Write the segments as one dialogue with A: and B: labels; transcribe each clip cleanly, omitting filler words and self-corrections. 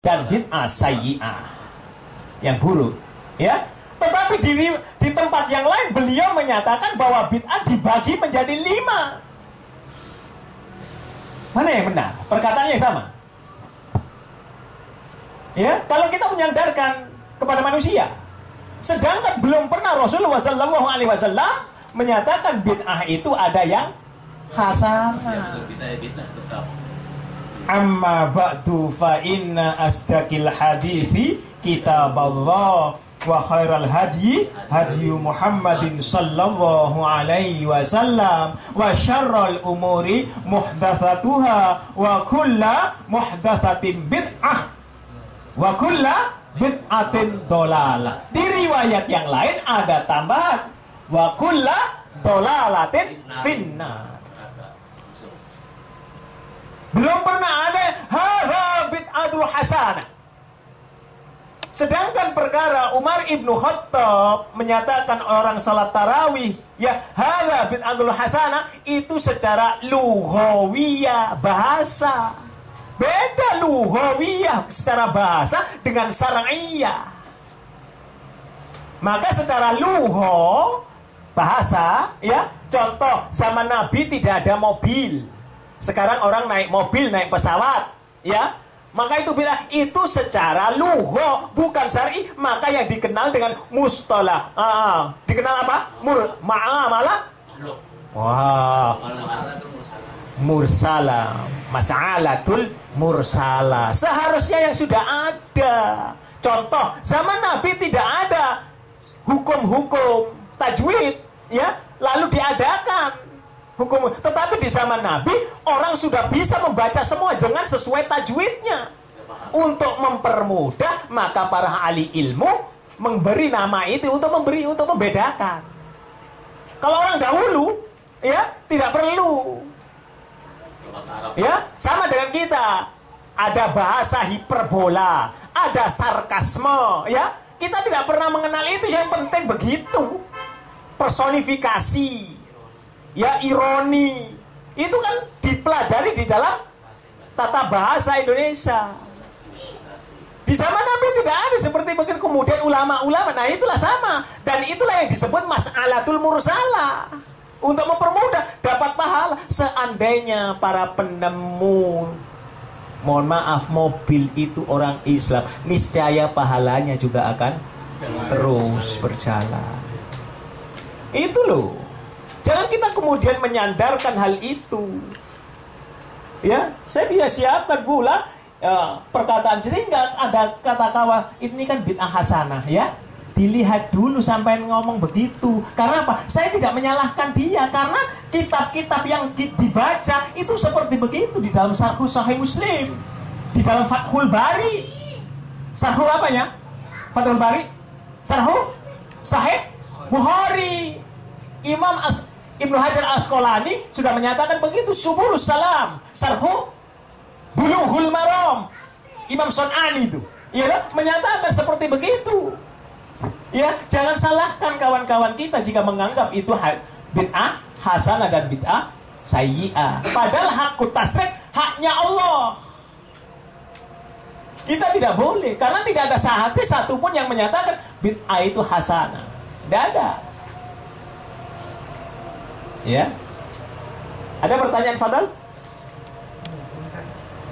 A: dan bid'ah sayyi'ah yang buruk, ya. Tetapi di tempat yang lain beliau menyatakan bahwa bid'ah dibagi menjadi 5. Mana yang benar? Perkataannya yang sama. Ya, kalau kita menyandarkan kepada manusia, sedangkan belum pernah Rasulullah SAW menyatakan bid'ah itu ada yang hasanah. Amma ba'du fa inna asdaqil hadithi kitaballah wa khairal hadyi hadyu Muhammadin sallallahu alaihi wasallam wa syarrul umuri muhdatsatuha wa kullu muhdatsatin bid'ah wa kullu bid'atin dolalah. Di riwayat yang lain ada tambahan wa kullu dolalatin finnar. Belum pernah ada hadza bid'atul hasanah. Sedangkan perkara Umar ibnu Khattab menyatakan orang salat tarawih, ya hadza bid'atul hasanah, itu secara lughawiyah bahasa. Beda lughawiyah secara bahasa dengan syar'iyah. Maka secara lugha bahasa, ya, contoh zaman Nabi tidak ada mobil. Sekarang orang naik mobil, naik pesawat, ya. Maka itu bila itu secara lugha bukan syar'i, maka yang dikenal dengan mustalah. Dikenal apa? Ma'amalah. Wah. Mursala, mas'alatul mursala. Seharusnya yang sudah ada. Contoh, zaman Nabi tidak ada hukum-hukum tajwid, ya, lalu diadakan hukum. Tetapi di zaman Nabi orang sudah bisa membaca semua dengan sesuai tajwidnya. Untuk mempermudah, maka para ahli ilmu memberi nama itu untuk membedakan. Kalau orang dahulu, ya, tidak perlu. Ya, sama dengan kita. Ada bahasa hiperbola, ada sarkasme, ya. Kita tidak pernah mengenal itu, yang penting begitu. Personifikasi, ya, ironi, itu kan dipelajari di dalam tata bahasa Indonesia. Di zaman Nabi tidak ada seperti begitu. Kemudian ulama-ulama, nah itulah sama. Dan itulah yang disebut mas'alatul mursalah. Untuk mempermudah, dapat pahala. Seandainya para penemu, mohon maaf, mobil itu orang Islam, niscaya pahalanya juga akan terus berjalan. Itu loh. Jangan kita kemudian menyandarkan hal itu. Ya, saya bisa siapkan pula perkataan. Jadi nggak ada kata kawan ini kan bid'ah hasanah, ya. Dilihat dulu sampai ngomong begitu. Karena apa? Saya tidak menyalahkan dia, karena kitab-kitab yang dibaca itu seperti begitu di dalam Syarh Sahih Muslim, di dalam Fathul Bari. Syarh apanya? Fathul Bari. Syarh Sahih Bukhari. Imam Ibnu Hajar Asqalani sudah menyatakan begitu. Subulus Salam, Syarh Bulughul Maram, Imam Sun'ani itu, ya, menyatakan seperti begitu. Ya, jangan salahkan kawan-kawan kita jika menganggap itu bid'ah hasanah dan bid'ah sayyi'ah. Padahal hakut tasrif haknya Allah. Kita tidak boleh, karena tidak ada hadis satupun yang menyatakan bid'ah itu hasanah. Tidak ada. Ya. Ada pertanyaan, Fadal?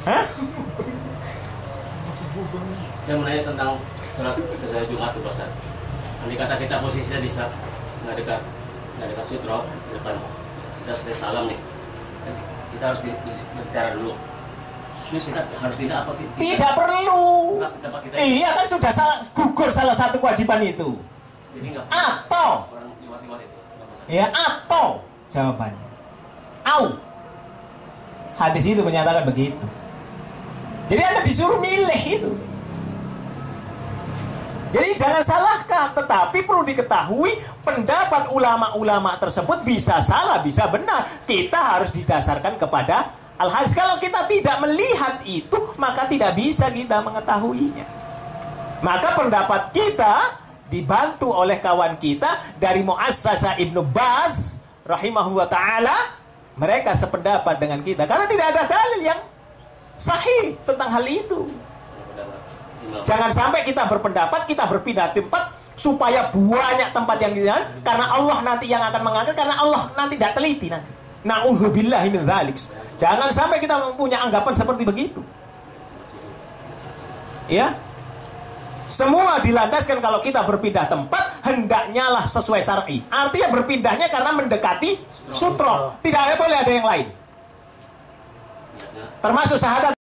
A: Hah?
B: Saya mau nanya tentang sholat Jumat tuh, Ustaz. Andai kata kita posisinya di nggak dekat sutro depan, kita sudah salam nih, kita harus berbicara dulu. Terus kita harus pindah apa?
A: Tidak perlu. Iya kan sudah gugur salah satu kewajiban itu.
B: Jadi nggak.
A: Atau.
B: Orang liwat itu.
A: Ya, atau jawabannya. Au. Hadis itu menyatakan begitu. Jadi Anda disuruh milih itu. Jadi jangan salahkan, tetapi perlu diketahui pendapat ulama-ulama tersebut bisa salah, bisa benar. Kita harus didasarkan kepada al-hadis. Kalau kita tidak melihat itu, maka tidak bisa kita mengetahuinya. Maka pendapat kita dibantu oleh kawan kita dari Muassasah Ibnu Baz rahimahullah ta'ala. Mereka sependapat dengan kita karena tidak ada dalil yang sahih tentang hal itu. Jangan sampai kita berpendapat, kita berpindah tempat supaya banyak tempat yang kita, karena Allah nanti yang akan mengangkat, karena Allah nanti tidak teliti nanti. Na'udzubillahi min dzalik. Jangan sampai kita mempunyai anggapan seperti begitu. Ya. Semua dilandaskan kalau kita berpindah tempat hendaknya lah sesuai syar'i. Artinya berpindahnya karena mendekati sutro. Tidak boleh ada yang lain. Termasuk syahadat